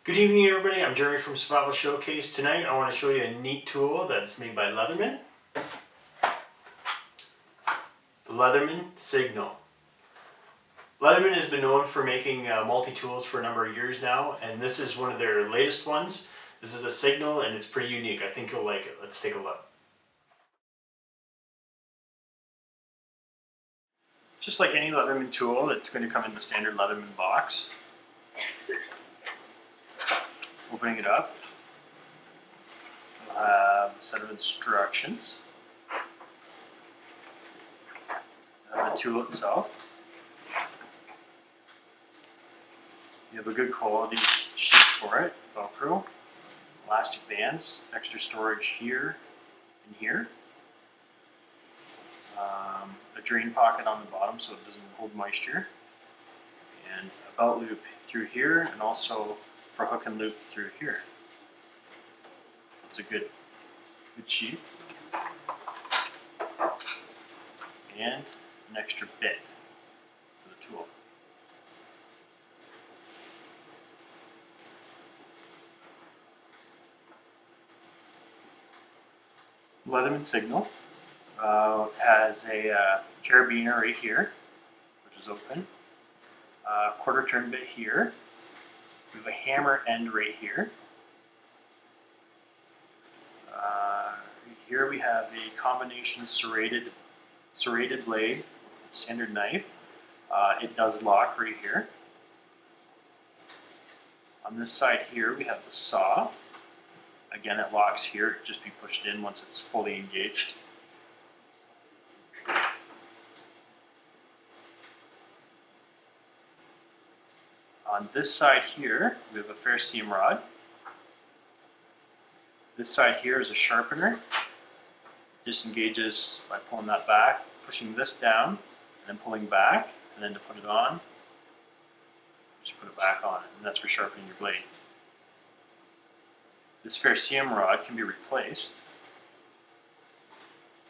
Good evening, everybody. I'm Jeremy from Survival Showcase. Tonight I want to show you a neat tool that's made by Leatherman. The Leatherman Signal. Leatherman has been known for making multi-tools for a number of years now, and this is one of their latest ones. This is a Signal and it's pretty unique. I think you'll like it. Let's take a look. Just like any Leatherman tool, it's going to come in the standard Leatherman box. Opening it up, we'll have a set of instructions, the tool itself. You have a good quality sheet for it, Velcro, elastic bands, extra storage here and here, a drain pocket on the bottom so it doesn't hold moisture, and a belt loop through here, and also for hook and loop through here. It's a good sheath. And an extra bit for the tool. Leatherman Signal has a carabiner right here, which is open. Quarter turn bit here. We have a hammer end right here. Here we have a combination serrated blade, standard knife. It does lock right here. On this side here we have the saw. Again, it locks here, it just be pushed in once it's fully engaged. On this side here, we have a fair seam rod. This side here is a sharpener. Disengages by pulling that back, pushing this down, and then pulling back, and then to put it on, just put it back on, and that's for sharpening your blade. This fair seam rod can be replaced.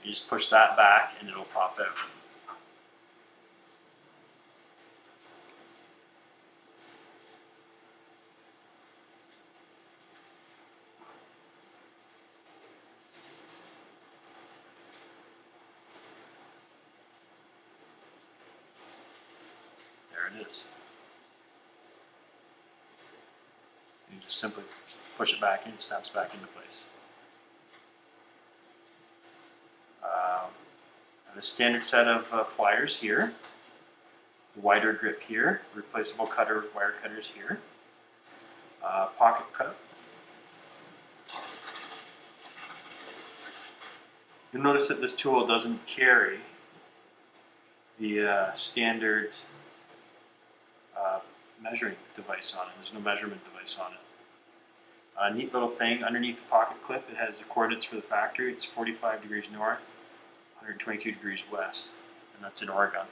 You just push that back and it'll pop out. There it is. You just simply push it back in, it snaps back into place. The standard set of pliers here, the wider grip here, replaceable cutter with wire cutters here, pocket cup. You'll notice that this tool doesn't carry the standard measuring device on it. There's no measurement device on it. A neat little thing underneath the pocket clip, it has the coordinates for the factory. It's 45 degrees north, 122 degrees west, and that's in Oregon.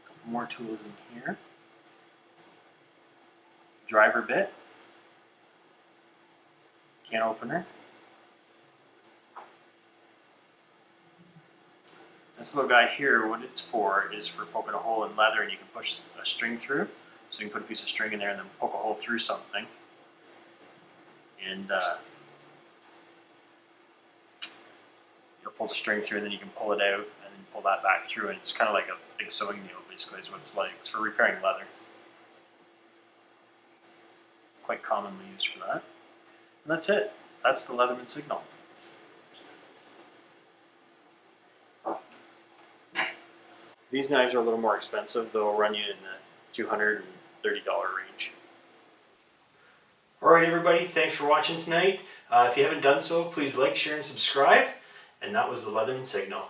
Couple more tools in here. Driver bit, can opener. This little guy here, what it's for is for poking a hole in leather, and you can push a string through. So you can put a piece of string in there and then poke a hole through something. And you'll pull the string through, and then you can pull it out and then pull that back through, and it's kind of like a big sewing needle basically is what it's like. It's for repairing leather. Quite commonly used for that. And that's it. That's the Leatherman Signal. These knives are a little more expensive. They'll run you in the $230 range. Alright everybody, thanks for watching tonight. If you haven't done so, please like, share, and subscribe. And that was the Leatherman Signal.